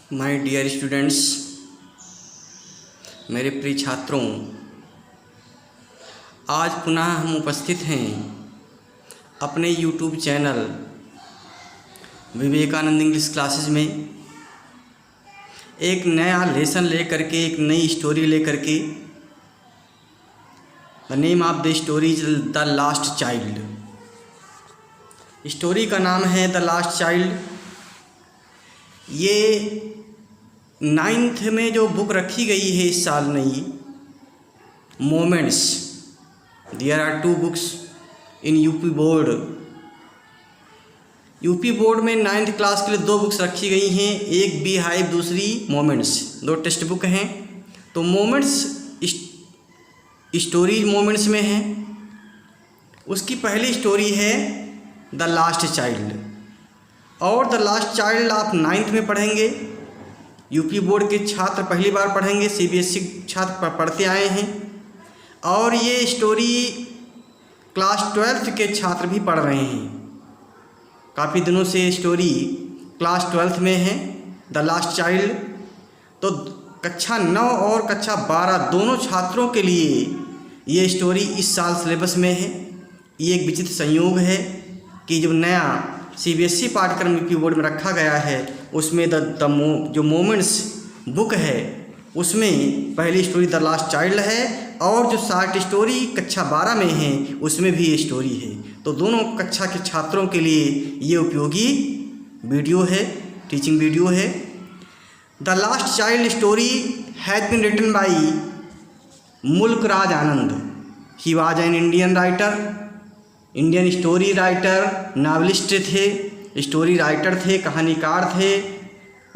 My dear students, मेरे प्रिय छात्रों, आज पुनः हम उपस्थित हैं अपने YouTube channel Vivekananda English classes में एक नया लेसन लेकर के, एक नई स्टोरी लेकर के। The name of the story is the last child. Story का नाम है द लास्ट चाइल्ड। ये 9th में जो बुक रखी गई है इस साल नई, moments. There are 2 books in UP board. UP board में 9th क्लास के लिए 2 बुक्स रखी गई हैं, एक बी हाइव, दूसरी मोमेंट्स। 2 टेक्स्ट बुक हैं। तो मोमेंट्स स्टोरी मोमेंट्स में है। उसकी पहली स्टोरी है द लास्ट चाइल्ड, और द लास्ट चाइल्ड आप 9th में पढ़ेंगे। यूपी बोर्ड के छात्र पहली बार पढ़ेंगे, सीबीएसई छात्र पढ़ते आए हैं, और ये स्टोरी क्लास 12th के छात्र भी पढ़ रहे हैं। काफ़ी दिनों से स्टोरी क्लास 12th में है, द लास्ट चाइल्ड। तो कक्षा 9 और कक्षा 12 दोनों छात्रों के लिए ये स्टोरी इस साल सिलेबस में है। ये एक विचित्र संयोग है कि जो नया सीबीएसई पाठ्यक्रम यूपी बोर्ड में रखा गया है, उसमें जो मोमेंट्स बुक है उसमें पहली स्टोरी द लास्ट चाइल्ड है, और जो शॉर्ट स्टोरी कक्षा 12 में है उसमें भी ये स्टोरी है। तो दोनों कक्षा के छात्रों के लिए ये उपयोगी वीडियो है, टीचिंग वीडियो है। The last child story has been written by Mulk Raj Anand. He was an Indian writer, Indian story writer, novelist थे, स्टोरी राइटर थे, कहानीकार थे,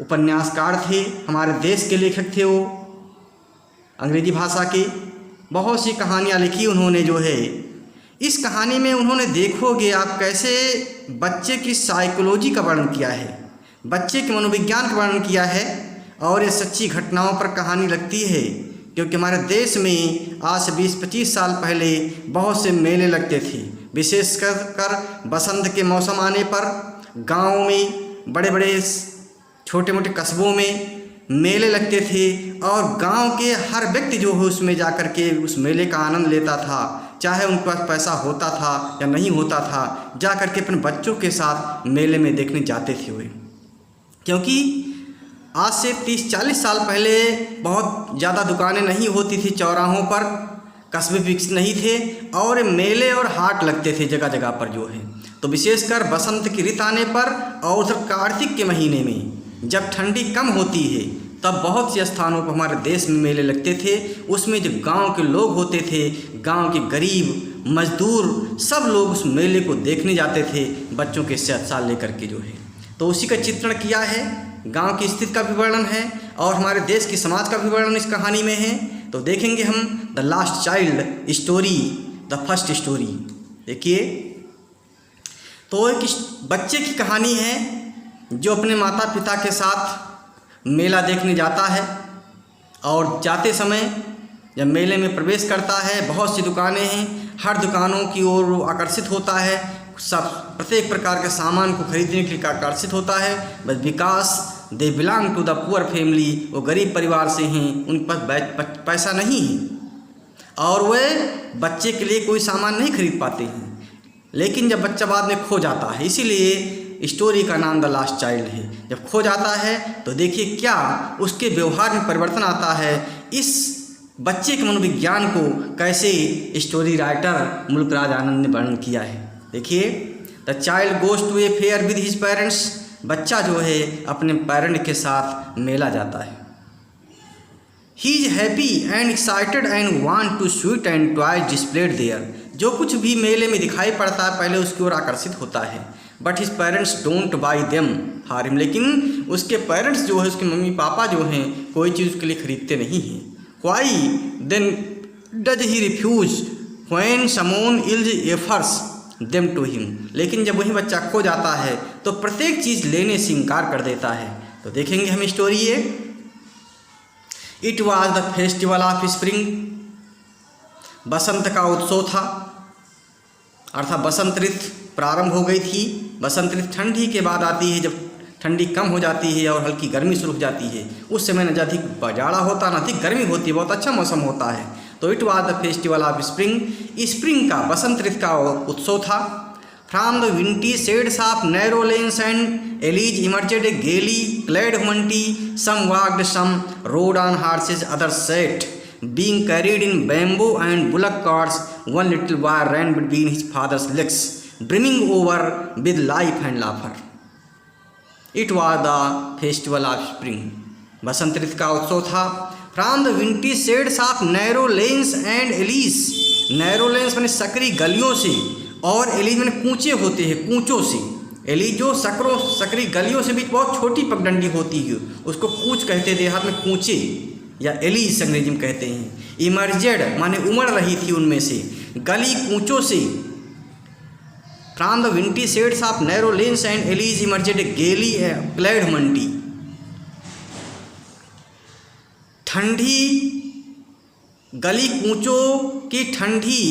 उपन्यासकार थे। हमारे देश के लेखक थे वो, अंग्रेजी भाषा के। बहुत सी कहानियाँ लिखी उन्होंने। जो है इस कहानी में उन्होंने, देखोगे आप, कैसे बच्चे की साइकोलॉजी का वर्णन किया है, बच्चे के मनोविज्ञान का वर्णन किया है, और ये सच्ची घटनाओं पर कहानी लगती है। क्योंकि हमारे देश में आज से 20-25 साल पहले बहुत से मेले लगते थे, विशेषकर बसंत के मौसम आने पर गाँव में, बड़े बड़े छोटे मोटे कस्बों में मेले लगते थे, और गांव के हर व्यक्ति जो है उसमें जाकर के उस मेले का आनंद लेता था। चाहे उनके पास पैसा होता था या नहीं होता था, जा कर के अपने बच्चों के साथ मेले में देखने जाते थे वे। क्योंकि आज से 30-40 साल पहले बहुत ज़्यादा दुकानें नहीं होती थी चौराहों पर, कस्बे विकसित नहीं थे, और मेले और हाट लगते थे जगह जगह पर जो है। तो विशेषकर बसंत की ऋतु आने पर और उधर कार्तिक के महीने में जब ठंडी कम होती है, तब बहुत से स्थानों पर हमारे देश में मेले लगते थे। उसमें जो गांव के लोग होते थे, गांव के गरीब मजदूर, सब लोग उस मेले को देखने जाते थे बच्चों के साथ लेकर के जो है। तो उसी का चित्रण किया है, गांव की स्थिति का भी वर्णन है, और हमारे देश की समाज का भी वर्णन इस कहानी में है। तो देखेंगे हम the last child story, the first story. देखिए, तो एक बच्चे की कहानी है जो अपने माता पिता के साथ मेला देखने जाता है, और जाते समय जब मेले में प्रवेश करता है, बहुत सी दुकानें हैं, हर दुकानों की ओर आकर्षित होता है, सब प्रत्येक प्रकार के सामान को खरीदने के लिए आकर्षित होता है। बस because they belong to the poor family, वो गरीब परिवार से हैं, उनके पास पैसा नहीं है, और वे बच्चे के लिए कोई सामान नहीं खरीद पाते हैं। लेकिन जब बच्चा बाद में खो जाता है, इसीलिए स्टोरी का नाम द लास्ट चाइल्ड है। जब खो जाता है तो देखिए क्या उसके व्यवहार में परिवर्तन आता है। इस बच्चे के मनोविज्ञान को कैसे स्टोरी राइटर मुल्क राज आनंद ने वर्णन किया है। देखिए, the child goes to a fair with his parents. बच्चा जो है अपने पेरेंट के साथ मेला जाता है। He is happy and excited and want to sweet and toys displayed there. जो कुछ भी मेले में दिखाई पड़ता है पहले उसकी ओर आकर्षित होता है। But his parents don't buy them for him. लेकिन उसके पेरेंट्स जो है, उसके मम्मी पापा जो हैं, कोई चीज़ उसके लिए खरीदते नहीं हैं। Why then does he refuse when someone else offers them to him. लेकिन जब वही बच्चा खो जाता है तो प्रत्येक चीज़ लेने से इनकार कर देता है। तो देखेंगे हम स्टोरी ये। It was the festival of spring. बसंत का उत्सव था, अर्थात बसंत ऋतु प्रारंभ हो गई थी। बसंत ऋतु ठंडी के बाद आती है, जब ठंडी कम हो जाती है और हल्की गर्मी शुरू हो जाती है। उस समय न अधिक जाड़ा होता, न अधिक गर्मी होती है, बहुत अच्छा मौसम होता है। तो it was the festival of spring. Spring का, बसंत ऋतु का उत्सव था। From the wintry shades of narrow lanes and alleys emerged a gaily clad humanity, some walked, some rode on horses, others sat, being carried in bamboo and bullock carts. One little boy ran between his father's legs, brimming over with life and laughter. It was the festival of spring. बसंत ऋतु का उत्सव था। From the windy shades of narrow lanes and alleys. Narrow lanes माने सकरी गलियों से, और allies माने कूचे होते हैं, कूचों से। एलीज जो सकरी गलियों से भी बहुत छोटी पगडंडी होती है, उसको कूच कहते थे, हाथ में कूचे या एलीज अंग्रेजी में कहते हैं। इमर्जेड माने उमड़ रही थी उनमें से, गली कूचों से। From the wintry shades of narrow lanes and alleys emerged gaily clad humanity. ठंडी गली कूचों की ठंडी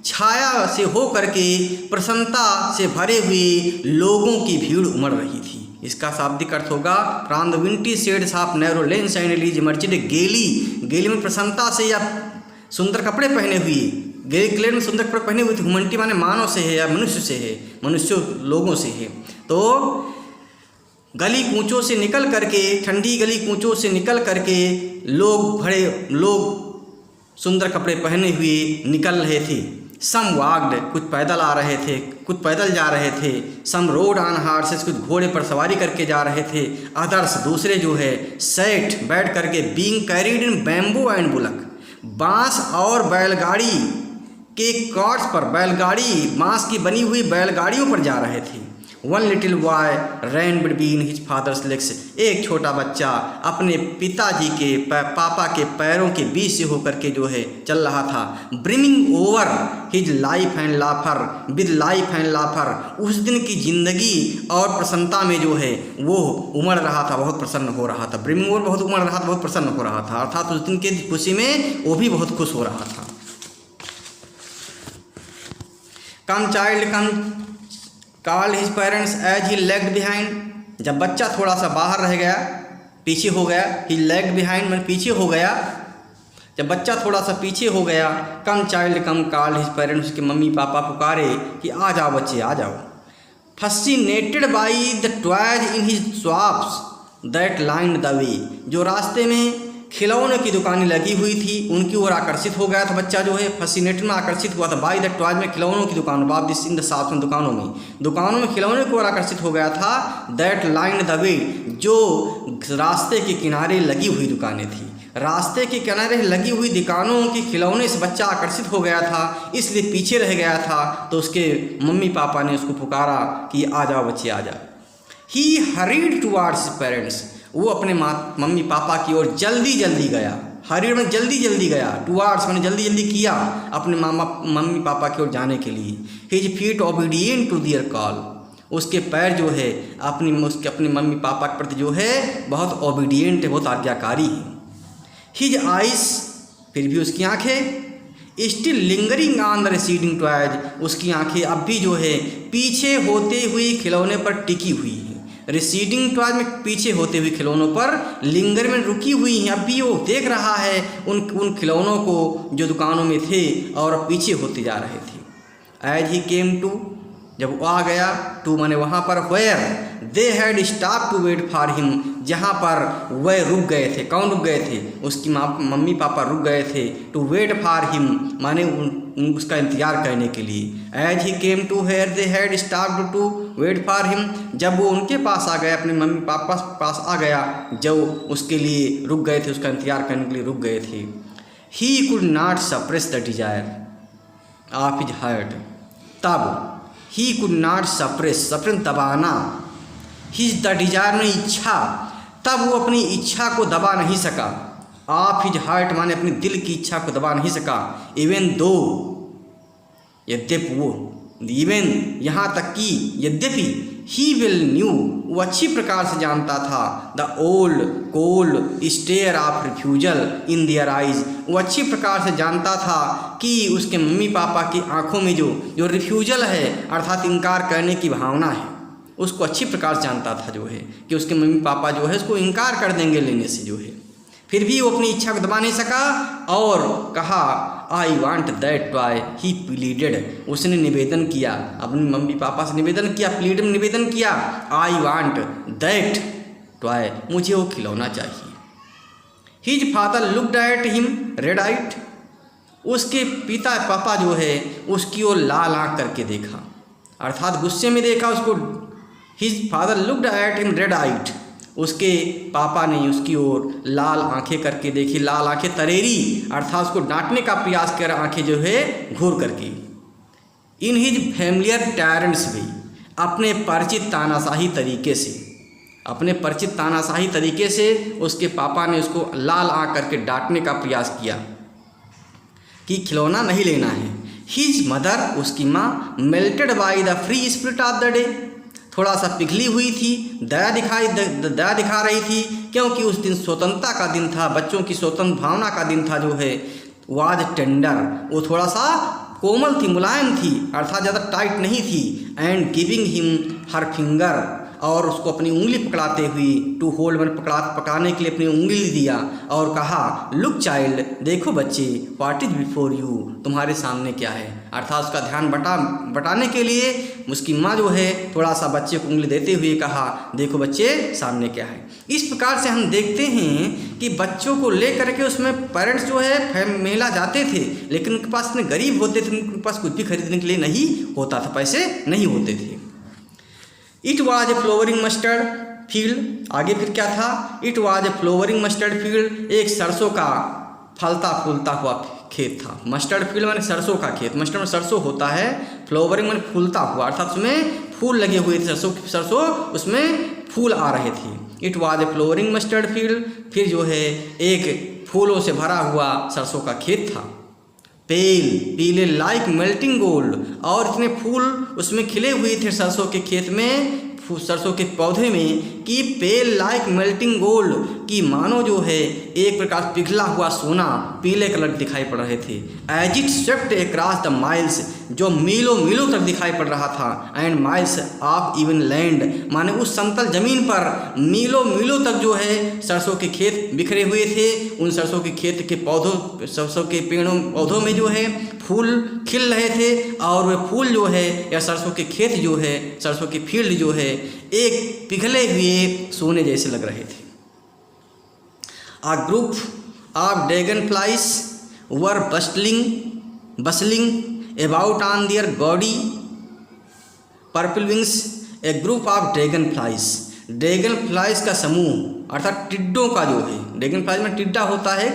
छाया से हो करके प्रसन्नता से भरे हुए लोगों की भीड़ उमड़ रही थी। इसका शाब्दिक अर्थ होगा from the wintry shades of narrow lanes and alleys emerged gaily. Gaily में प्रसन्नता से या सुंदर कपड़े पहने हुए, गेली क्लेड में सुंदर कपड़े पहने हुए थे। ह्यूमैनिटी माने मानव से है या मनुष्य से है, मनुष्य लोगों से है। तो गली कूचों से निकल करके, ठंडी गली कूचों से निकल करके लोग सुंदर कपड़े पहने हुए निकल रहे थे। सम वॉक्ड, कुछ पैदल आ रहे थे, कुछ पैदल जा रहे थे। सम रोड ऑन हॉर्सेस, कुछ घोड़े पर सवारी करके जा रहे थे। अदर्स, दूसरे जो है, सेट, बैठ करके, being carried in bamboo and bullock, बांस और बैलगाड़ी के कार्ट्स पर, बैलगाड़ी, बांस की बनी हुई बैलगाड़ियों पर जा रहे थे। वन लिटिल बॉय रैन बिटवीन हिज फादर्स लेग्स, एक छोटा बच्चा अपने पिताजी के पापा के पैरों के बीच से होकर के जो है चल रहा था। Brimming over his life and laughter, with life and laughter, उस दिन की जिंदगी और प्रसन्नता में जो है वो उमड़ रहा था, बहुत प्रसन्न हो रहा था। ब्रिमिंग ओवर बहुत उमड़ रहा था, बहुत प्रसन्न हो रहा था, अर्थात उस दिन की खुशी में वो भी बहुत खुश हो रहा था। Come child come called his parents as he lagged behind. जब बच्चा थोड़ा सा बाहर रह गया, पीछे हो गया, ही लेग्ड बिहाइंड मैंने पीछे हो गया। जब बच्चा थोड़ा सा पीछे हो गया, कम child come called his parents, उसके मम्मी पापा पुकारे कि आ जाओ बच्चे आ जाओ। Fascinated by the toys in his shops that lined the way, जो रास्ते में खिलौने की दुकानें लगी हुई थी उनकी ओर आकर्षित हो गया था बच्चा जो है, फैसिनेटेड में आकर्षित हुआ था। बाई द टॉयज में खिलौनों की दुकान, बाब दिस इन द शॉप्स में, दुकानों में खिलौने की ओर आकर्षित हो गया था। दैट लाइंड द वे, जो रास्ते के किनारे लगी हुई दुकानें थी, रास्ते के किनारे लगी हुई दुकानों की खिलौने से बच्चा आकर्षित हो गया था, इसलिए पीछे रह गया था। तो उसके मम्मी पापा ने उसको पुकारा कि आ जाओ बच्चे आ जाओ। ही हरीड टुवार्ड्स पेरेंट्स, वो अपने मम्मी पापा की ओर जल्दी जल्दी गया। हरीड में जल्दी जल्दी गया, टुवार्ड्स मैंने जल्दी जल्दी किया अपने मम्मी पापा की ओर जाने के लिए। His feet obedient to their call, उसके पैर जो है अपने मम्मी पापा के प्रति जो है बहुत ओबीडिएंट है, बहुत आज्ञाकारी है। हिज आइज, फिर भी उसकी आंखें still lingering on the receding toys, उसकी आंखें अब भी जो है पीछे होते हुए खिलौने पर टिकी हुई है। रिसीडिंग टॉयज में पीछे होते हुए खिलौनों पर, लिंगर में रुकी हुई हैं। अब भी वो देख रहा है उन खिलौनों को जो दुकानों में थे और पीछे होते जा रहे थे। एज ही केम टू, जब वो आ गया, टू माने वहाँ पर, where they had stop to wait for him, जहाँ पर वह रुक गए थे। कौन रुक गए थे? उसकी मम्मी पापा रुक गए थे। टू वेट फॉर हिम माने उसका इंतजार करने के लिए। As he came to where they had stopped to wait for him, जब वो उनके पास आ गया, अपने मम्मी पापा पास आ गया, जो उसके लिए रुक गए थे, उसका इंतजार करने के लिए रुक गए थे। He could not suppress the desire of his heart, तब ही कुड नॉट सप्रेस दबाना, हिज द डिजायर में इच्छा, तब वो अपनी इच्छा को दबा नहीं सका। ऑफ हिज हार्ट माने अपने दिल की इच्छा को दबा नहीं सका। इवन दो, यद्यपि वो, इवन यहाँ तक कि यद्यपि, ही विल न्यू, वो अच्छी प्रकार से जानता था, the old cold stare of refusal in their eyes, वो अच्छी प्रकार से जानता था कि उसके मम्मी पापा की आंखों में जो रिफ्यूजल है, अर्थात इनकार करने की भावना है, उसको अच्छी प्रकार से जानता था जो है कि उसके मम्मी पापा जो है उसको इनकार कर देंगे लेने से जो है। फिर भी वो अपनी इच्छा को दबा नहीं सका और कहा आई want that toy, he pleaded, उसने निवेदन किया, अपने मम्मी पापा से निवेदन किया, प्लीड में निवेदन किया, आई वांट दैट टॉय, मुझे वो खिलौना चाहिए। His father looked at him red eyed, उसके पिता पापा जो है उसकी ओर लाल आँख करके देखा, अर्थात गुस्से में देखा उसको। His father looked at him red eyed, उसके पापा ने उसकी ओर लाल आंखें करके देखी, लाल आंखें तरेरी, अर्थात उसको डांटने का प्रयास कर आंखें जो है घूर करके। इन हिज फैमिलियर टैरेंट्स वे, अपने परिचित तानाशाही तरीके से, अपने परिचित तानाशाही तरीके से उसके पापा ने उसको लाल आंख करके डांटने का प्रयास किया कि खिलौना नहीं लेना है। हिज मदर, उसकी माँ, melted by the free spirit of the day, थोड़ा सा पिघली हुई थी, दया दिखा रही थी, क्योंकि उस दिन स्वतंत्रता का दिन था, बच्चों की स्वतंत्र भावना का दिन था जो है। वाज टेंडर, वो थोड़ा सा कोमल थी, मुलायम थी, अर्थात ज़्यादा टाइट नहीं थी। And giving him her finger, और उसको अपनी उंगली पकड़ाते हुए, टू होल्ड में पकड़ाने के लिए अपनी उंगली दिया और कहा लुक चाइल्ड, देखो बच्चे, व्हाट इज बिफोर यू, तुम्हारे सामने क्या है, अर्थात उसका ध्यान बटाने के लिए उसकी माँ जो है थोड़ा सा बच्चे को उंगली देते हुए कहा देखो बच्चे सामने क्या है। इस प्रकार से हम देखते हैं कि बच्चों को ले करके उसमें पेरेंट्स जो है मेला जाते थे, लेकिन उनके पास इतने गरीब होते थे, उनके पास कुछ भी खरीदने के लिए नहीं होता था, पैसे नहीं होते थे। It was a flowering mustard field, आगे फिर क्या था, it was a flowering mustard field, एक सरसों का फलता फूलता हुआ खेत था। मस्टर्ड फील्ड माने सरसों का खेत, मस्टर्ड में सरसों होता है, फ्लोवरिंग माने फूलता हुआ, अर्थात उसमें फूल लगे हुए थे, सरसों उसमें फूल आ रहे थे। It was a flowering mustard field, फिर जो है एक फूलों से भरा हुआ सरसों का खेत था। पेल, पीले, लाइक मेल्टिंग गोल्ड, और इतने फूल उसमें खिले हुए थे सरसों के खेत में, सरसों के पौधे में, कि पेल लाइक मेल्टिंग गोल्ड, की मानो जो है एक प्रकार पिघला हुआ सोना पीले कलर दिखाई पड़ रहे थे। As it swept across the miles, जो मीलों मीलों तक दिखाई पड़ रहा था, and miles of even land, माने उस समतल जमीन पर मीलों मीलों तक जो है सरसों के खेत बिखरे हुए थे। उन सरसों के खेत के पौधों, सरसों के पेड़ों पौधों में जो है फूल खिल रहे थे, और वे फूल जो है या सरसों के खेत जो है, सरसों की फील्ड जो है एक पिघले हुए सोने जैसे लग रहे थे। A group of dragonflies were bustling about on their gaudy purple wings. A group of dragonflies, dragonflies का समूह, अर्थात टिड्डों का जो है, dragonflies में टिड्डा होता है,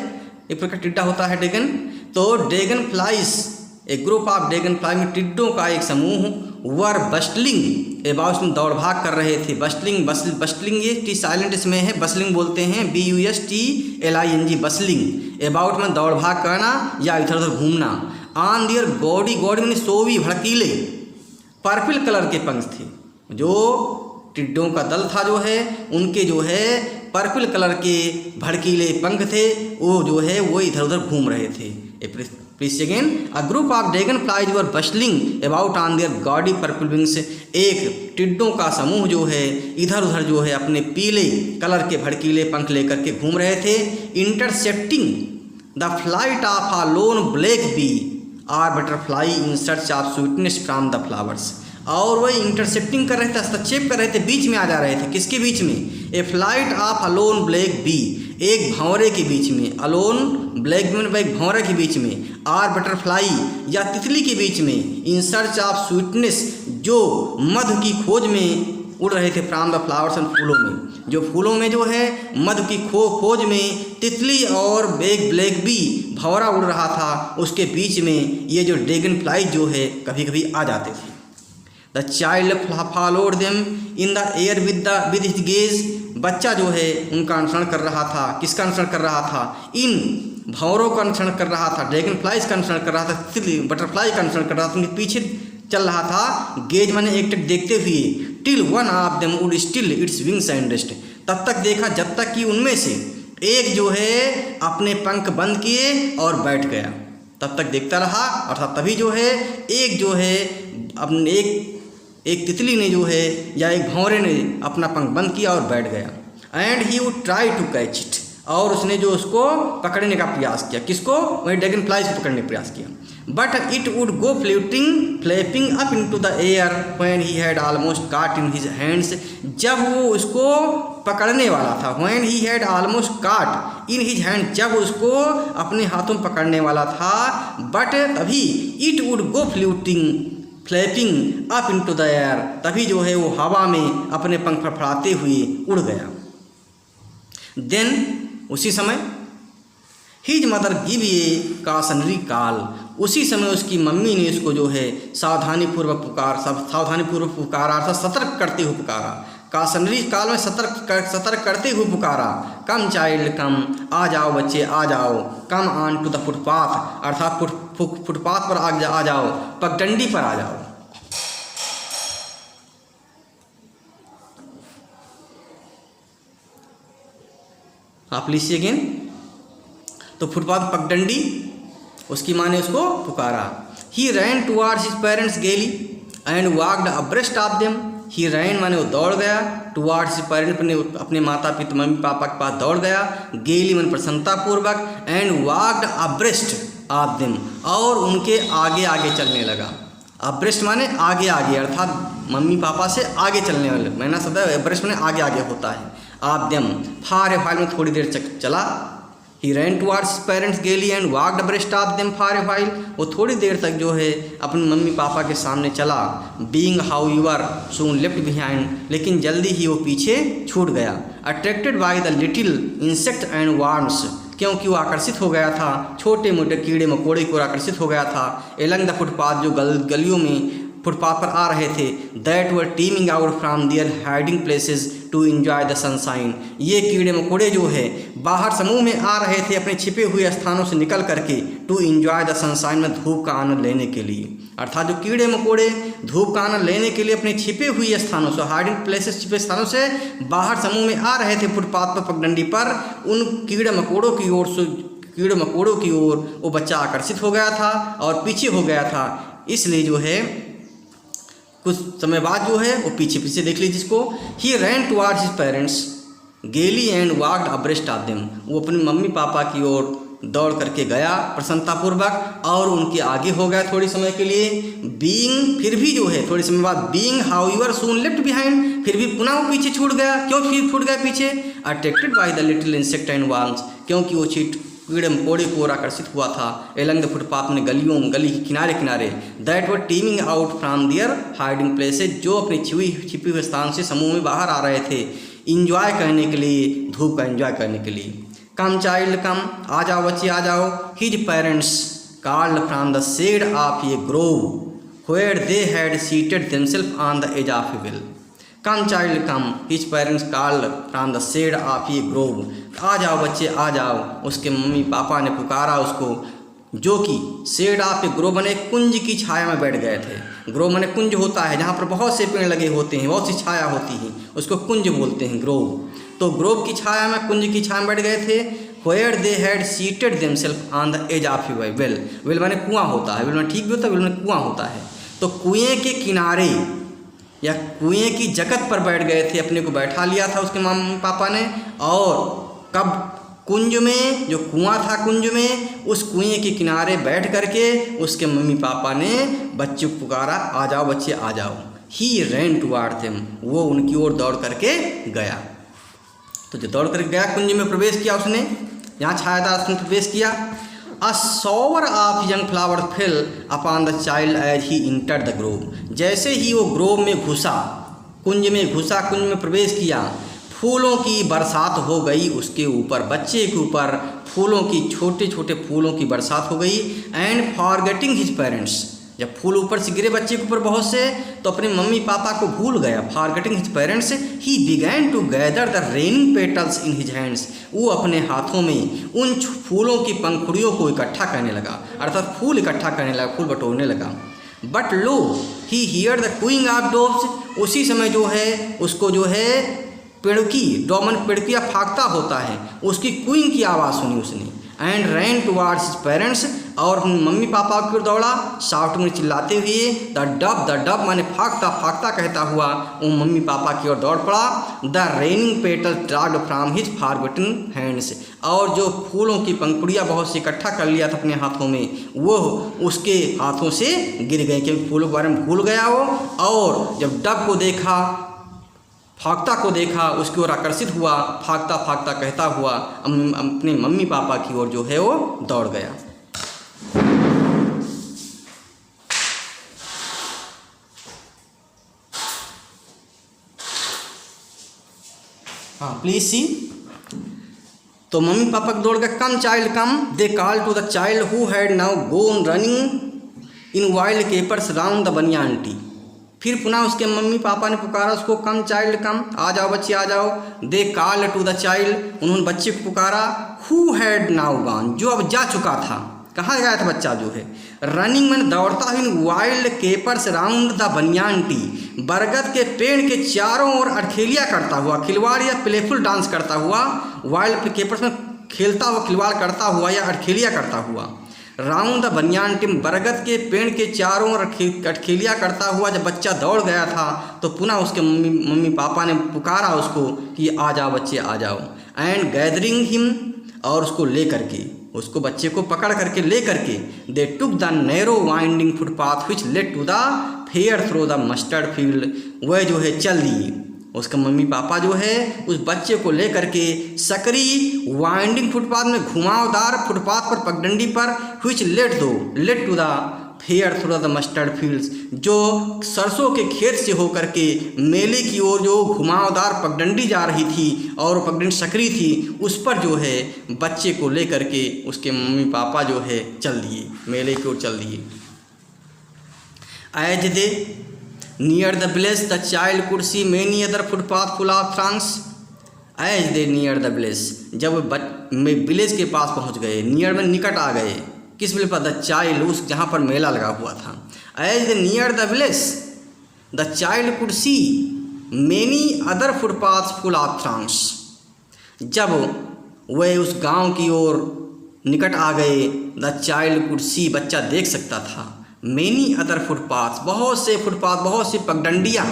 एक प्रकार टिड्डा होता है ड्रैगन, तो dragonflies, एक ग्रुप ऑफ ड्रैगनफ्लाई में टिड्डों का एक समूह, वर बस्टलिंग, एबाउट में दौड़ भाग कर रहे थे। बस्टलिंग ये टी साइलेंट इसमें है, बस्टलिंग बोलते हैं, BUSTLING, बस्टलिंग, एबाउट में दौड़ भाग करना या इधर उधर घूमना। ऑन दियर गॉडी, गॉडी में सोवी, भड़कीले पर्पल कलर के पंख थे, जो टिड्डों का दल था जो है उनके जो है पर्पल कलर के भड़कीले पंख थे, वो जो है वो इधर उधर घूम रहे थे। Again, a group of dragonflies were bustling about on their gaudy purple wings, एक टिड्डों का समूह जो है इधर उधर जो है अपने पीले कलर के भड़कीले पंख लेकर के घूम रहे थे। Intercepting the flight of a lone black bee or butterfly in search of sweetness from the flowers, और वह इंटरसेप्टिंग कर रहे थे, हस्तक्षेप कर रहे थे, बीच में आ जा रहे थे। किसके बीच में? A flight of alone black bee, एक भंवरे के बीच में, अलोन ब्लैक बी में एक भंवरे के बीच में, आर बटरफ्लाई या तितली के बीच में, इन सर्च ऑफ स्वीटनेस, जो मधु की खोज में उड़ रहे थे, फ्रॉम द फ्लावर्स एंड, फूलों में, जो फूलों में जो है मधु की खोज में तितली और एक ब्लैक बी भंवरा उड़ रहा था, उसके बीच में ये जो ड्रैगन फ्लाई जो है कभी कभी आ जाते थे। The child followed them in the air with his gaze, बच्चा जो है उनका अनुसरण कर रहा था। किसका अनुसरण कर रहा था? इन भंवरों का अनुसरण कर रहा था, ड्रैगन फ्लाइज का अनुसरण कर रहा था, तितली बटरफ्लाई का अनुसरण कर रहा था, उनके पीछे चल रहा था। गेज माने एक टक देखते हुए, till one of them would still its wings and rest, तब तक देखा जब तक कि उनमें से एक जो है अपने पंख बंद किए और बैठ गया, तब तक देखता रहा। अर्थात तभी जो है एक जो है अपने एक एक तितली ने जो है या एक भंवरे ने अपना पंख बंद किया और बैठ गया। And he would try to catch it, और उसने जो उसको पकड़ने का प्रयास किया, किसको, वही ड्रैगन फ्लाई को पकड़ने का प्रयास किया। But it would go flapping up into the air when he had almost काट इन हिज हैंड्स, जब वो उसको पकड़ने वाला था, व्हेन ही हैड ऑलमोस्ट काट इन हिज हैंड, जब उसको अपने हाथों में पकड़ने वाला था, बट तभी it would go flapping up into the air, तभी जो है वो हवा में अपने पंख फड़फड़ाते हुए उड़ गया। देन उसी समय his mother give a cautionary call, उसी समय उसकी मम्मी ने इसको जो है सावधानीपूर्वक पुकारा अर्थात सतर्क करते हुए पुकारा। कासनरी काल में सतर्क करते हुए पुकारा। कम चाइल्ड कम, आ जाओ बच्चे आ जाओ। Come on to the footpath, अर्थात फुटपाथ पर आ जाओ, पगडंडी पर आ जाओ। आप लीजिए अगेन, तो फुटपाथ पगडंडी, उसकी माँ ने उसको पुकारा। He ran towards his parents gaily and walked abreast of them, he ran माने वो दौड़ गया, टुवार्ड्स हिज पेरेंट्स अपने माता पिता मम्मी पापा के पास दौड़ गया, गेली मन प्रसन्नतापूर्वक, and walked abreast of them, और उनके आगे आगे चलने लगा। अब्रेस्ट माने आगे आगे, अर्थात मम्मी पापा से आगे चलने वाले, मैंने सदा अब्रेस्ट माने आगे आगे होता है। आप देम फार ए फाइल में थोड़ी देर चला। ही ran towards parents gaily and walked abreast of them for a while, वो थोड़ी देर तक जो है अपनी मम्मी पापा के सामने चला। Being how your soon left behind, लेकिन जल्दी ही वो पीछे छूट गया। Attracted by the little insect and worms, क्योंकि वो आकर्षित हो गया था छोटे मोटे कीड़े मकोड़े को आकर्षित हो गया था। एलंग द फुटपाथ, जो गलियों में फुटपाथ पर आ रहे थे। That were teeming out from their hiding places to enjoy the sunshine, ये कीड़े मकोड़े जो है बाहर समूह में आ रहे थे अपने छिपे हुए स्थानों से निकल करके, टू एंजॉय द सनशाइन में धूप का आनंद लेने के लिए। अर्थात जो कीड़े मकोड़े धूप का आनंद लेने के लिए अपने छिपे हुए स्थानों से, हाइडिंग प्लेसेस, छिपे स्थानों से बाहर समूह में आ रहे थे फुटपाथ पर पगडंडी पर, उन कीड़े मकोड़ों की ओर वो बच्चा आकर्षित हो गया था और पीछे हो गया था। इसलिए जो है कुछ समय बाद जो है वो पीछे पीछे देख लीजिए इसको। ही ran towards his parents gaily and walked abreast of them, वो अपनी मम्मी पापा की ओर दौड़ करके गया प्रसन्नतापूर्वक और उनके आगे हो गया थोड़ी समय के लिए। बीइंग, फिर भी जो है थोड़ी समय बाद, being how your soon left behind, फिर भी पुनः वो पीछे छूट गया। क्यों फिर छूट गया पीछे? Attracted by the little insect and worms, क्योंकि वो कीड़े मकोड़े को आकर्षित हुआ था। एलंग द फुटपाथ में गली के किनारे किनारे। That were teeming out from their hiding places, जो अपने छिपी हुए स्थान से समूह में बाहर आ रहे थे इंजॉय करने के लिए, धूप का एंजॉय करने के लिए। कम चाइल्ड कम, आ जाओ बच्चे आ जाओ। His parents called from the shade of a grove where they had seated themselves on the edge of a well. Come child come, his parents called from the shade of a grove, आ जाओ बच्चे आ जाओ। उसके mummy papa ने पुकारा उसको, जो कि शेड ऑफ ए ग्रोव बने कुंज की छाया में बैठ गए थे। ग्रोव माने कुंज होता है जहाँ पर बहुत से पेड़ लगे होते हैं, बहुत सी छाया होती है, उसको कुंज बोलते हैं ग्रोव। तो ग्रोव की छाया में, कुंज की छाया में बैठ गए थे। Where they had seated themselves on the edge of a well, well माने कुआं होता है, वेल माने ठीक भी होता है, वेल माने कुआं होता है। तो कुएं के किनारे या कुएं की जगत पर बैठ गए थे, अपने को बैठा लिया था उसके मम्मी पापा ने। और कब? कुंज में, जो कुआं था कुंज में, उस कुएं के किनारे बैठ करके उसके मम्मी पापा ने बच्चे को पुकारा, आ जाओ बच्चे आ जाओ। ही रैन टुवार्ड देम, वो उनकी ओर दौड़ करके गया। तो जो दौड़ करके गया कुंज में प्रवेश किया उसने, जहाँ छायादार उसने प्रवेश किया। A shower of young flowers fell upon the child as he entered the grove, जैसे ही वो ग्रोव में घुसा, कुंज में प्रवेश किया, फूलों की बरसात हो गई उसके ऊपर, बच्चे के ऊपर फूलों की, छोटे छोटे फूलों की बरसात हो गई। एंड फॉरगेटिंग हिज पेरेंट्स, जब फूल ऊपर से गिरे बच्चे के ऊपर बहुत से, तो अपने मम्मी पापा को भूल गया। Forgetting his parents, he began to gather the raining petals in his hands, वो अपने हाथों में उन फूलों की पंखुड़ियों को इकट्ठा करने लगा, अर्थात फूल इकट्ठा करने लगा, फूल बटोरने लगा। But lo he hear the cooing of doves, उसी समय जो है उसको जो है पेड़की, डोमन पेड़किया फाकता होता है, उसकी क्यूइंग की आवाज़ सुनी उसने। And ran towards his parents, और अपने मम्मी पापा की ओर दौड़ा शाउटिंग में चिल्लाते हुए। द डब माने फाकता फाकता कहता हुआ वो मम्मी पापा की ओर दौड़ पड़ा। The raining petal dragged from his forgotten hands, और जो फूलों की पंखुड़ियाँ बहुत से इकट्ठा कर लिया था अपने हाथों में, वो उसके हाथों से गिर गए, क्योंकि फूलों के बारे में भूल गया वो। और जब डब को देखा, फाकता को देखा, उसकी ओर आकर्षित हुआ, फाकता फाकता कहता हुआ अपने मम्मी पापा की ओर जो है वो दौड़ गया। हाँ प्लीज सी। तो मम्मी पापा दौड़ गए। Come child come, they call to the child who had now gone running in wild capers round the banyan tree. फिर पुनः उसके मम्मी पापा ने पुकारा उसको, कम चाइल्ड कम, आ जाओ बच्चे आ जाओ। They call to the child, उन्होंने बच्चे को पुकारा, हु हैड नाउ गॉन, जो अब जा चुका था। कहाँ गया था बच्चा जो है? रनिंग में दौड़ता हुआ wild capers round the banyan tree, बरगद के पेड़ के चारों ओर अड़खेलियाँ करता हुआ, खिलवाड़ या प्लेफुल डांस करता हुआ, वाइल्ड केपर्स में खेलता हुआ, खिलवाड़ करता हुआ या अड़खेलियाँ करता हुआ। राउंड द बनियान ट्री, बरगद के पेड़ के चारों ओर अटखेलियाँ करता हुआ जब बच्चा दौड़ गया था तो पुनः उसके मम्मी पापा ने पुकारा उसको कि आ जाओ बच्चे आ जाओ। एंड गैदरिंग हिम, और उसको ले करके, उसको बच्चे को पकड़ करके ले करके, they took the narrow winding footpath which led to the fair through the mustard field, वह जो है चल दिए। उसका मम्मी पापा जो है उस बच्चे को लेकर के सकरी वाइंडिंग फुटपाथ में, घुमावदार फुटपाथ पर, पगडंडी पर, which led to the fair through the mustard fields, जो सरसों के खेत से होकर के मेले की ओर जो घुमावदार पगडंडी जा रही थी और पगडंडी सकरी थी, उस पर जो है बच्चे को लेकर के उसके मम्मी पापा जो है चल दिए, मेले की ओर चल दिए। As they near the village the child could see many other footpath full of throngs. As they near the village, जब विलेज के पास पहुंच गए, नियर में निकट आ गए, किस विलेज पर? द चाइल्ड, उस जहाँ पर मेला लगा हुआ था। As they near the village the child could see many other footpath full of throngs, जब वह उस गांव की ओर निकट आ गए, द चाइल्ड कुड सी, बच्चा देख सकता था, मेनी अदर फुटपाथ, बहुत से फुटपाथ, बहुत सी पगडंडियाँ,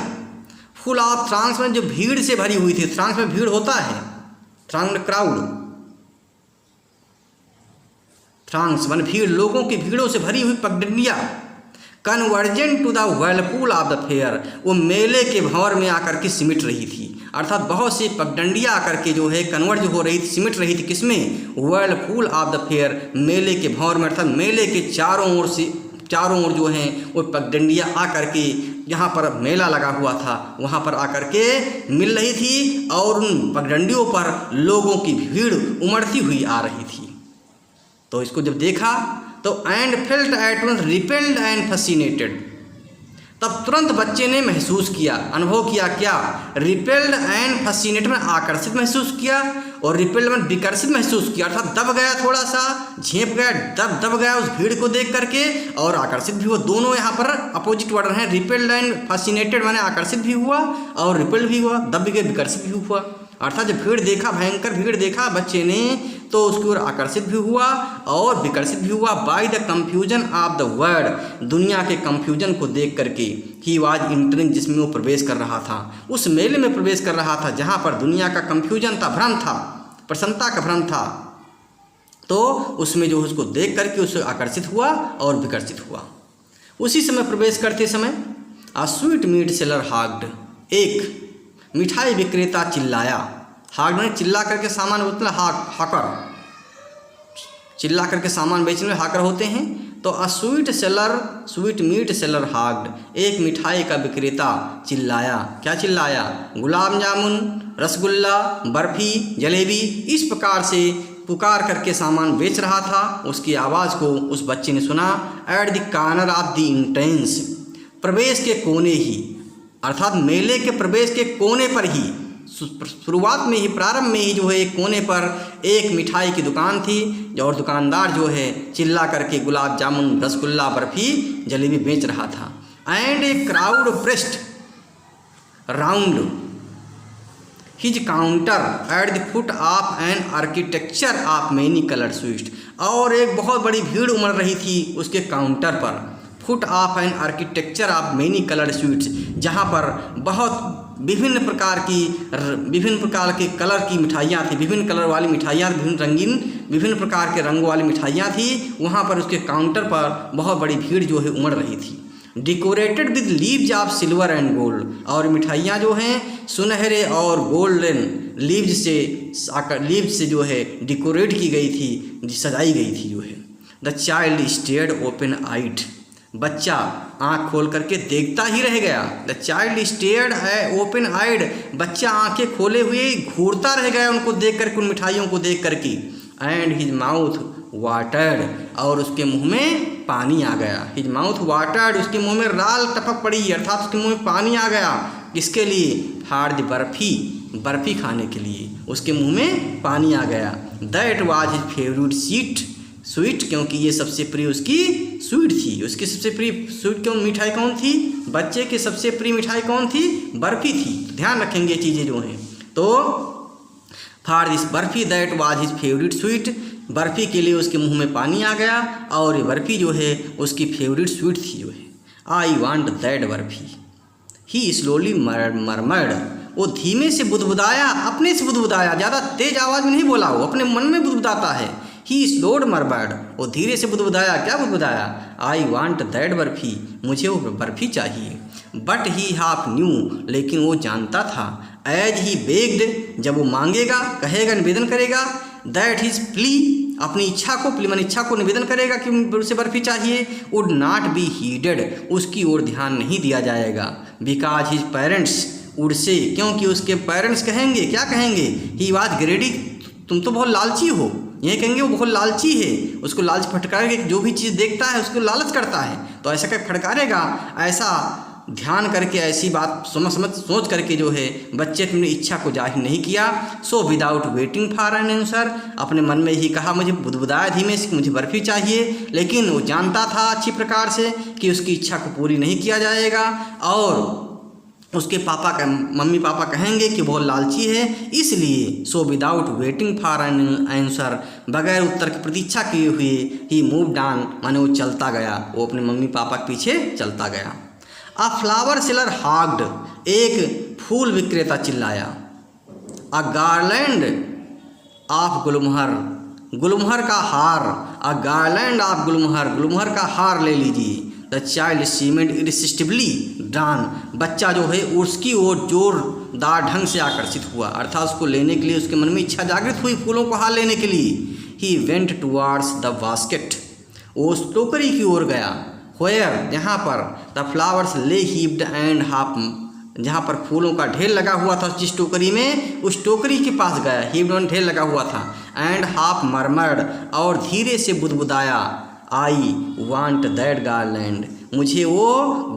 फुल ऑफ थ्रॉन्ग्स में जो भीड़ से भरी हुई थी। थ्रॉन्ग्स में भीड़ होता है, थ्रॉन्ग क्राउड, थ्रॉन्ग्स मान भीड़, लोगों की भीड़ों से भरी हुई पगडंडियाँ। Convergent to the whirlpool of the fair, वो मेले के भंवर में आकर के सिमट रही थी, अर्थात बहुत सी पगडंडियाँ आकर के जो है कन्वर्ज हो रही थी, सिमट रही थी, किसमें? व्हर्लपूल ऑफ द फेयर, मेले के भंवर में, अर्थात मेले के चारों ओर से, चारों ओर जो हैं वो पगडंडियाँ आकर के, जहाँ पर मेला लगा हुआ था वहाँ पर आकर के मिल रही थी, और उन पगडंडियों पर लोगों की भीड़ उमड़ती हुई आ रही थी। तो इसको जब देखा तो and felt at once repelled and fascinated, तब तुरंत बच्चे ने महसूस किया, अनुभव किया, क्या? रिपेल्ड एंड फैसिनेटेड में आकर्षित महसूस किया, और रिपेल्ड में विकर्षित महसूस किया, अर्थात दब गया, थोड़ा सा झेप गया, दब गया उस भीड़ को देख करके, और आकर्षित भी हुआ। दोनों यहाँ पर अपोजिट वर्ड हैं, रिपेल्ड एंड फैसिनेटेड माने आकर्षित भी हुआ और रिपेल्ड भी हुआ, दब भी गया, विकर्षित भी हुआ। अर्थात जब भीड़ देखा, भयंकर भीड़ देखा बच्चे ने, तो उसकी ओर आकर्षित भी हुआ और विकर्षित भी हुआ। By the confusion of the world, दुनिया के कंफ्यूजन को देख करके, ही वाज इंटरिंग, जिसमें वो प्रवेश कर रहा था, उस मेले में प्रवेश कर रहा था जहाँ पर दुनिया का कंफ्यूजन था, भ्रम था, प्रसन्नता का भ्रम था। तो उसमें जो उसको देख करके उससे आकर्षित हुआ और विकर्षित हुआ। उसी समय प्रवेश करते समय आ स्वीट मीट सेलर हाग्ड, एक मिठाई विक्रेता चिल्लाया। हाग्ड ने चिल्ला करके सामान बेचना, हाकर, चिल्ला करके सामान बेचने में हाकर होते हैं। तो अ स्वीट मीट सेलर हाग्ड, एक मिठाई का विक्रेता चिल्लाया। क्या चिल्लाया? गुलाब जामुन, रसगुल्ला, बर्फी, जलेबी, इस प्रकार से पुकार करके सामान बेच रहा था। उसकी आवाज़ को उस बच्चे ने सुना। At the corner of the entrance, प्रवेश के कोने ही, अर्थात मेले के प्रवेश के कोने पर ही, शुरुआत में ही, प्रारंभ में ही जो है एक कोने पर एक मिठाई की दुकान थी, और दुकानदार जो है चिल्ला करके गुलाब जामुन, रसगुल्ला, बर्फी, जलेबी बेच रहा था। And a crowd pressed round his counter at the foot of an architecture of many colour sweets, और एक बहुत बड़ी भीड़ उमड़ रही थी उसके काउंटर पर, foot of an architecture of many colour sweets, जहाँ पर बहुत विभिन्न प्रकार के कलर की मिठाइयाँ थी, विभिन्न कलर वाली मिठाइयाँ, विभिन्न रंगीन विभिन्न प्रकार के रंगों वाली मिठाइयाँ थी। वहाँ पर उसके काउंटर पर बहुत बड़ी भीड़ जो है उमड़ रही थी। Decorated with leaves of silver and gold, और मिठाइयाँ जो हैं सुनहरे और गोल्डन लीव्स से जो है डेकोरेट की गई थी, सजाई गई थी जो है। द चाइल्ड स्टेयर्ड ओपन आइड, बच्चा आँख खोल करके देखता ही रह गया। द चाइल्ड स्टेयर्ड ओपन आइड, बच्चा आँखें खोले हुए घूरता रह गया उनको देख करके, उन मिठाइयों को देख करके। एंड हिज माउथ वाटर्ड, और उसके मुंह में पानी आ गया। हिज माउथ वाटर्ड, उसके मुंह में लाल टपक पड़ी, अर्थात उसके मुंह में पानी आ गया। किसके लिए? फॉर द बर्फ़ी खाने के लिए उसके मुंह में पानी आ गया। That was his favourite sweet, क्योंकि ये सबसे प्रिय उसकी स्वीट थी। उसकी सबसे प्रिय स्वीट मिठाई कौन थी? बच्चे की सबसे प्रिय मिठाई कौन थी? बर्फ़ी थी। ध्यान रखेंगे चीज़ें जो हैं। तो for this barfi that was his favourite sweet, barfi के लिए उसके मुंह में पानी आ गया, और ये बर्फ़ी जो है उसकी फेवरेट स्वीट थी जो है। I want that barfi, he slowly murmured, वो धीमे से बुदबुदाया, अपने से बुदबुदाया, ज़्यादा तेज आवाज़ में नहीं बोला, वो अपने मन में बुदबुदाता है। ही स्लोड मरमर्ड, वो धीरे से बुदबुदाया। क्या बुदबुदाया? आई वांट दैट बर्फ़ी, मुझे वो बर्फ़ी चाहिए। बट ही हाफ न्यू, लेकिन वो जानता था, एज ही बेग्ड, जब वो मांगेगा, कहेगा, निवेदन करेगा, दैट हिज प्ली, अपनी इच्छा को, प्ली मन इच्छा को निवेदन करेगा कि उसे बर्फ़ी चाहिए, वुड नॉट बी हीडेड, उसकी ओर ध्यान नहीं दिया जाएगा। Because his parents would say, क्योंकि उसके पेरेंट्स कहेंगे, क्या कहेंगे? ही वाज ग्रेडी, तुम तो बहुत लालची हो, ये कहेंगे वो बहुत लालची है, उसको लालच फटकारेगा, जो भी चीज़ देखता है उसको लालच करता है, तो ऐसा क्या फटकारेगा? ऐसा ध्यान करके, ऐसी बात सोच करके जो है बच्चे ने इच्छा को जाहिर नहीं किया। So without waiting for an answer, अपने मन में ही कहा, मुझे बुदबुदाया धीमे से, मुझे बर्फ़ी चाहिए, लेकिन वो जानता था अच्छी प्रकार से कि उसकी इच्छा को पूरी नहीं किया जाएगा, और उसके मम्मी पापा कहेंगे कि बहुत लालची है, इसलिए so without waiting for an answer, बगैर उत्तर की प्रतीक्षा किए हुए, ही मूव्ड ऑन, माने वो चलता गया, वो अपने मम्मी पापा के पीछे चलता गया। अ फ्लावर सेलर हाग्ड, एक फूल विक्रेता चिल्लाया। अ गार्लैंड ऑफ गुलमोहर, गुलमोहर का हार, अ गार्लैंड ऑफ गुलमोहर, गुलमोहर का हार ले लीजिए। द चाइल्ड सीमेंट इरिसिस्टिबली ड्रान, बच्चा जो है उसकी ओर जोरदार ढंग से आकर्षित हुआ, अर्थात उसको लेने के लिए उसके मन में इच्छा जागृत हुई फूलों को हार लेने के लिए। He went towards the basket, वो उस टोकरी की ओर गया। व्हेयर, जहाँ पर द फ्लावर्स ले हीप्ड एंड हाफ, जहाँ पर फूलों का ढेर लगा हुआ था, जिस टोकरी में, उस टोकरी के पास गया। हीप्ड एंड ढेर लगा हुआ था। एंड हाफ मरमर्ड, और धीरे से बुदबुदाया। आई वांट दैट गार्लैंड, मुझे वो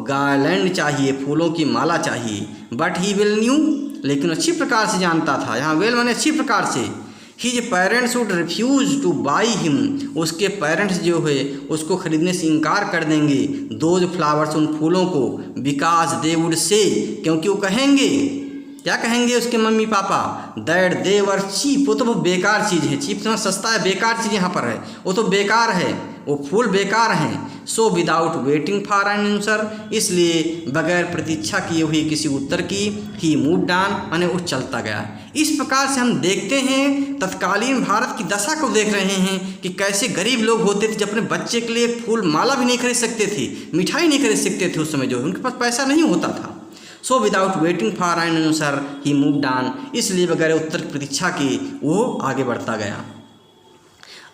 गार्लैंड चाहिए, फूलों की माला चाहिए। बट ही विल न्यू, लेकिन अच्छी प्रकार से जानता था, यहाँ वेल माने अच्छी प्रकार से। His parents would refuse two by him, उसके पेरेंट्स जो है उसको खरीदने से इनकार कर देंगे, दोज फ्लावर्स, उन फूलों को। बिकॉज दे वुड से, क्योंकि वो कहेंगे, क्या कहेंगे उसके mummy papa? That they were cheap, वो तो वो बेकार चीज़ है। चीप तो सस्ता है, बेकार चीज़ यहाँ पर है, वो तो बेकार है, वो फूल बेकार हैं। So without waiting for an answer, इसलिए बगैर प्रतीक्षा किए हुए किसी उत्तर की, ही मूव्ड ऑन, माने वो चलता गया। इस प्रकार से हम देखते हैं, तत्कालीन भारत की दशा को देख रहे हैं कि कैसे गरीब लोग होते थे जो अपने बच्चे के लिए फूल माला भी नहीं खरीद सकते थे, मिठाई नहीं खरीद सकते थे, उस समय जो है उनके पास पैसा नहीं होता था। So without waiting for an answer he moved on, इसलिए बगैर उत्तर की प्रतीक्षा के वो आगे बढ़ता गया।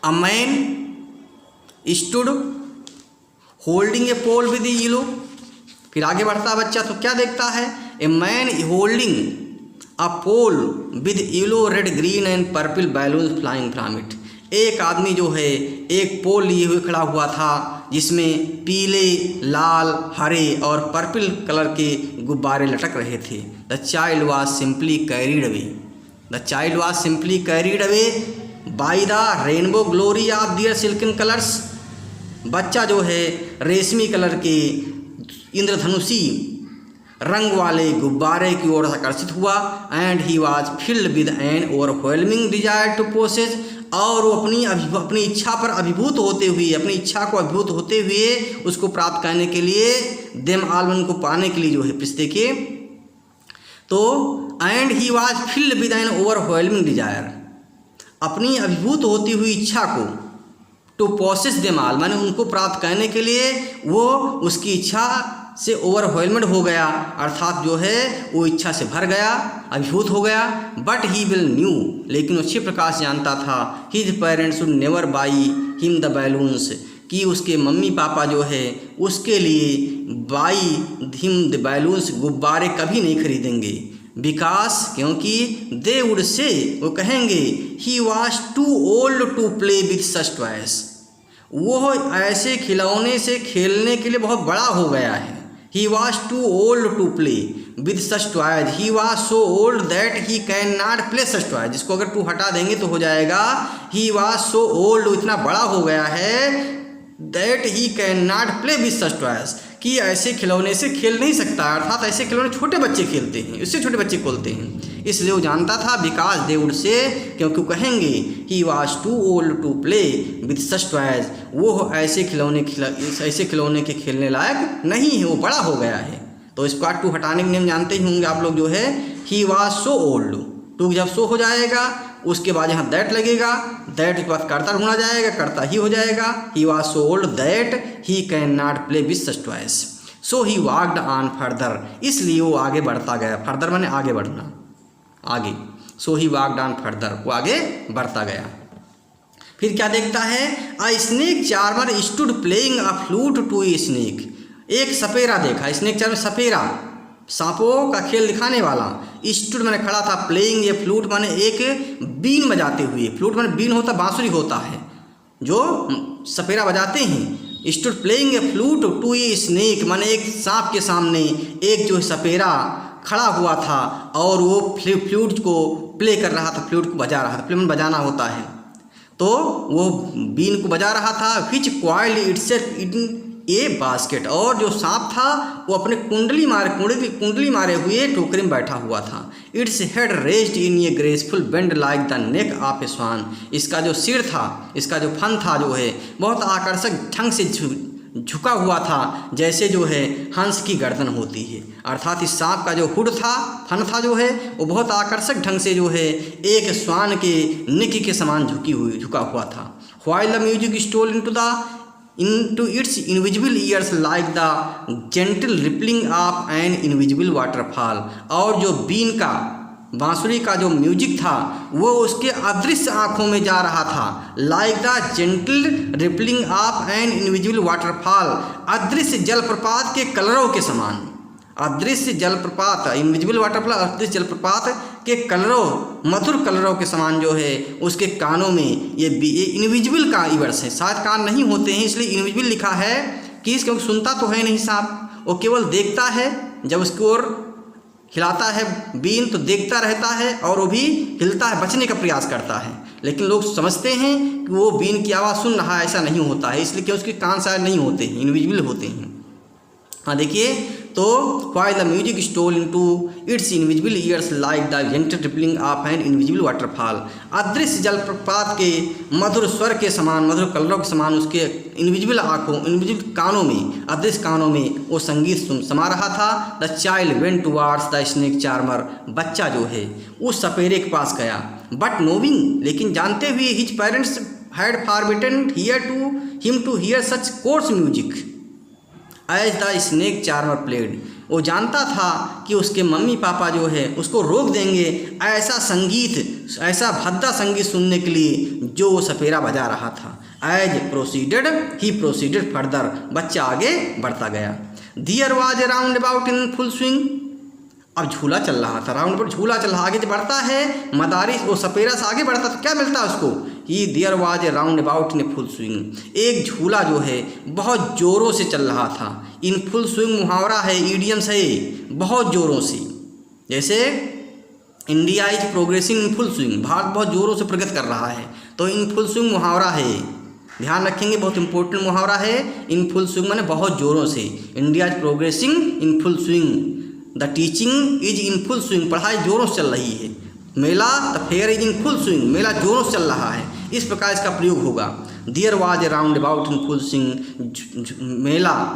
A man stood holding a pole with yellow, फिर आगे बढ़ता बच्चा तो क्या देखता है? A man holding a pole with yellow red green and purple balloon flying from it, एक आदमी जो है एक पोल लिए हुए खड़ा हुआ था जिसमें पीले, लाल, हरे और पर्पल कलर के गुब्बारे लटक रहे थे। The child was simply carried away, the child was simply carried away by the rainbow glory of their silken colours, बच्चा जो है रेशमी कलर के इंद्रधनुषी रंग वाले गुब्बारे की ओर आकर्षित हुआ। And he was filled with an overwhelming desire to possess, और वो अपनी इच्छा पर अभिभूत होते हुए, अपनी इच्छा को अभिभूत होते हुए उसको प्राप्त करने के लिए, देम आलमन को पाने के लिए जो है, देखिए तो and he was filled with an overwhelming desire, अपनी अभिभूत होती हुई इच्छा को, टू पोसेस देम ऑल, माने उनको प्राप्त करने के लिए वो उसकी इच्छा से ओवरवेलमेंट हो गया, अर्थात जो है वो इच्छा से भर गया, अभिभूत हो गया। बट ही विल न्यू, लेकिन वो अच्छी प्रकार से जानता था, his parents would never by him the balloons, कि उसके मम्मी पापा जो है उसके लिए बाई हिम द बैलून्स, गुब्बारे कभी नहीं खरीदेंगे। बिकॉज, क्योंकि दे वुड से, वो कहेंगे, he was too old to play with such toys, वो ऐसे खिलौने से खेलने के लिए बहुत बड़ा हो गया है। He was too old to play with such toys, he was so old that he can not play such toys, जिसको अगर टू हटा देंगे तो हो जाएगा ही वॉज सो ओल्ड, इतना बड़ा हो गया है, that he can not play with such toys, कि ऐसे खिलौने से खेल नहीं सकता, अर्थात ऐसे खिलौने छोटे बच्चे खेलते हैं, इससे छोटे बच्चे खोलते हैं, इसलिए वो जानता था। बिकॉज दे वुड से, क्योंकि वो कहेंगे, he was too old to play with such toys, वो ऐसे खिलौने के खेलने लायक नहीं है, वो बड़ा हो गया है। तो इसको टू हटाने के नियम जानते ही होंगे आप लोग जो है, he was so old, too जब सो हो जाएगा उसके बाद यहाँ दैट लगेगा, दैट के बाद कर्ता ढूंढा जाएगा, कर्ता ही हो जाएगा। ही was so old that he can not play with such toys, so he walked on further, इसलिए वो आगे बढ़ता गया। फर्दर माने आगे बढ़ना, आगे, so he walked on further, वो आगे बढ़ता गया। फिर क्या देखता है, a snake charmer stood playing a flute to a snake, एक सपेरा देखा, स्नेक चार्मर सपेरा, सांपों का खेल दिखाने वाला, स्टूड मैंने खड़ा था, प्लेइंग, ये फ्लूट माने एक बीन बजाते हुए, फ्लूट माने बीन होता, बांसुरी होता है जो सपेरा बजाते हैं। Stood playing a flute to a snake, माने एक सांप के सामने एक जो सपेरा खड़ा हुआ था और वो फ्लूट को प्ले कर रहा था, फ्लूट को बजा रहा था, प्ले में बजाना होता है, तो वो बीन को बजा रहा था। Which coiled itself in a basket, और जो सांप था वो अपने कुंडली मारे हुए टोकरी में बैठा हुआ था। Its head raised in a graceful bend like the neck of a swan, इसका जो सिर था, इसका जो फन था जो है बहुत आकर्षक ढंग से झुका हुआ था, जैसे जो है हंस की गर्दन होती है, अर्थात इस सांप का जो हुड था, फन था जो है वो बहुत आकर्षक ढंग से जो है एक स्वान के नेक के समान झुका हुआ था। While the music stole into its invisible ears like the gentle rippling of an invisible waterfall, और जो बीन का, बांसुरी का जो म्यूजिक था वो उसके अदृश्य आँखों में जा रहा था, like the gentle rippling of an invisible waterfall, अदृश्य जलप्रपात के कलरव के समान, अदृश्य जलप्रपात, इनविजिबल वाटरफॉल, अदृश्य जलप्रपात के कलरव, मधुर कलरव के समान जो है उसके कानों में, ये इनविजिबल का ईवर्स है, शायद कान नहीं होते हैं इसलिए इनविजिबल लिखा है, कि क्योंकि सुनता तो है नहीं सांप, वो केवल देखता है, जब उसकी ओर हिलाता है बीन तो देखता रहता है और वो भी हिलता है, बचने का प्रयास करता है, लेकिन लोग समझते हैं कि वो बीन की आवाज़ सुन रहा है, ऐसा नहीं होता है, इसलिए कि उसके कान शायद नहीं होते हैं, इनविजिबल होते हैं। हाँ देखिए, तो while the music stole into its invisible ears like the gentle rippling of an invisible waterfall, अदृश्य जलप्रपात के मधुर स्वर के समान, मधुर कलरव के समान उसके इनविजिबल आँखों, इनविजिबल कानों में, अदृश्य कानों में वो संगीत समा रहा था। The child went towards the snake charmer, बच्चा जो है उस सपेरे के पास गया, बट नोविंग, लेकिन जानते हुए his parents had forbidden him to hear such coarse music as the snake charmer played, वो जानता था कि उसके मम्मी पापा जो है उसको रोक देंगे ऐसा संगीत, ऐसा भद्दा संगीत सुनने के लिए जो वो सपेरा बजा रहा था। As proceeded he proceeded further, बच्चा आगे बढ़ता गया। There was a roundabout in full swing, अब झूला चल रहा था, राउंड पर झूला चल रहा, आगे बढ़ता है मदारिस, वो सपेरा से आगे बढ़ता तो क्या मिलता है उसको, he there was a roundabout in full swing, एक झूला जो है बहुत ज़ोरों से चल रहा था। इन फुल स्विंग मुहावरा है, ईडियम्स है, बहुत ज़ोरों से, जैसे India is progressing in full swing, Bharat बहुत ज़ोरों से प्रगति कर रहा है, तो इन फुल स्विंग मुहावरा है, ध्यान रखेंगे, बहुत इंपॉर्टेंट मुहावरा है। इन फुल स्विंग माने बहुत ज़ोरों से, India is progressing in full swing, the teaching is in full swing, पढ़ाई जोरों से चल रही है। मेला, the fair is in full swing, मेला जोरों से चल रहा है। इस प्रकार इसका प्रयोग होगा। There was a roundabout in full swing, मेला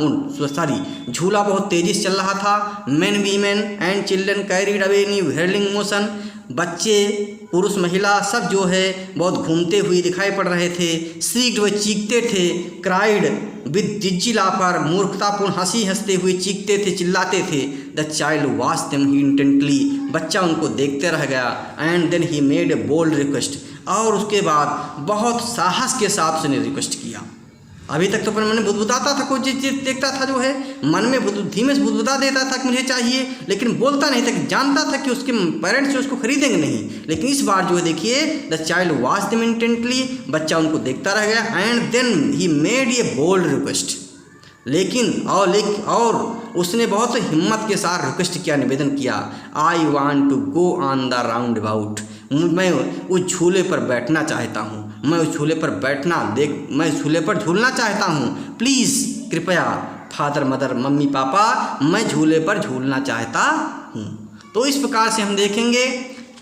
सॉरी झूला बहुत तेजी से चल रहा था। Men women and children carried away in whirling motion, बच्चे पुरुष महिला सब जो है बहुत घूमते हुए दिखाई पड़ रहे थे। श्रीक्ड, वे चीखते थे। क्राइड विद डिजी लाफर, मूर्खतापूर्ण हंसी हंसते हुए चीखते थे, चिल्लाते थे। The child watched them intently, बच्चा उनको देखते रह गया। And then he made a bold request, और उसके बाद बहुत साहस के साथ उसने रिक्वेस्ट किया। अभी तक तो अपने मन में बुदबुदाता था, कोई चीज़ देखता था जो है मन में बुद्धि में बुदबुदा देता था कि मुझे चाहिए, लेकिन बोलता नहीं था, कि जानता था कि उसके पेरेंट्स जो उसको खरीदेंगे नहीं। लेकिन इस बार जो है देखिए, the child watched them intently, बच्चा उनको देखता रह गया। And then he made a bold request, और उसने बहुत हिम्मत के साथ रिक्वेस्ट किया, निवेदन किया। I want to go on the roundabout, मैं उस झूले पर बैठना चाहता हूँ, मैं उस झूले पर मैं उस झूले पर झूलना चाहता हूँ। प्लीज़, कृपया, फादर मदर, मम्मी पापा, मैं झूले पर झूलना चाहता हूँ। तो इस प्रकार से हम देखेंगे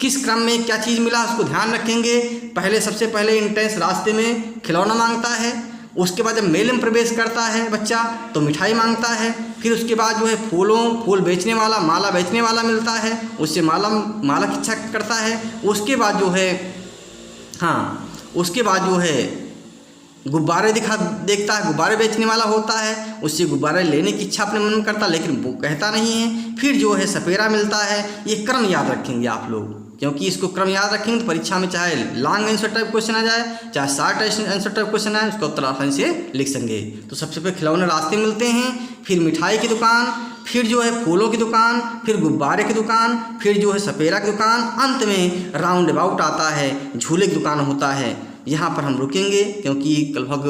किस क्रम में क्या चीज़ मिला, उसको ध्यान रखेंगे। सबसे पहले इंटेंस रास्ते में खिलौना मांगता है, उसके बाद जब मेले में प्रवेश करता है बच्चा तो मिठाई मांगता है। फिर उसके बाद जो है फूल बेचने वाला, माला बेचने वाला मिलता है, उससे माला की इच्छा करता है। उसके बाद जो है गुब्बारे देखता है, गुब्बारे बेचने वाला होता है, उससे गुब्बारे लेने की इच्छा अपने मन में करता है, लेकिन वो कहता नहीं है। फिर जो है सपेरा मिलता है। ये क्रम याद रखेंगे आप लोग, क्योंकि इसको क्रम याद रखेंगे तो परीक्षा में चाहे लॉन्ग आंसर टाइप क्वेश्चन आ जाए, चाहे शॉर्ट आंसर टाइप क्वेश्चन आए, उसका उत्तर आसानी से लिख सकेंगे। तो सबसे पहले खिलौने रास्ते मिलते हैं, फिर मिठाई की दुकान, फिर जो है फूलों की दुकान, फिर गुब्बारे की दुकान, फिर जो है सपेरा की दुकान, अंत में राउंड अबाउट आता है, झूले की दुकान होता है। यहाँ पर हम रुकेंगे क्योंकि लगभग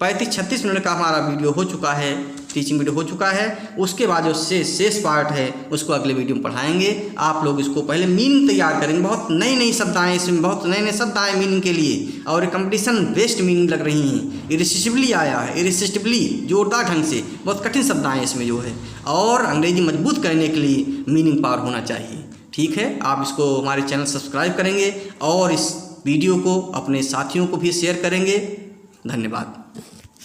35-36 मिनट का हमारा वीडियो हो चुका है, टीचिंग वीडियो हो चुका है। उसके बाद जो शेष पार्ट है उसको अगले वीडियो में पढ़ाएंगे। आप लोग इसको पहले मीनिंग तैयार करेंगे। बहुत नई शब्द आए इसमें, बहुत नए शब्द आए मीनिंग के लिए, और कंपटीशन बेस्ड मीनिंग लग रही हैं। इरिसिस्टिबली आया है, इरिसिस्टिबली जोरदार ढंग से, बहुत कठिन शब्द आए इसमें जो है, और अंग्रेजी मजबूत करने के लिए मीनिंग पावर होना चाहिए। ठीक है, आप इसको हमारे चैनल सब्सक्राइब करेंगे और इस वीडियो को अपने साथियों को भी शेयर करेंगे। धन्यवाद।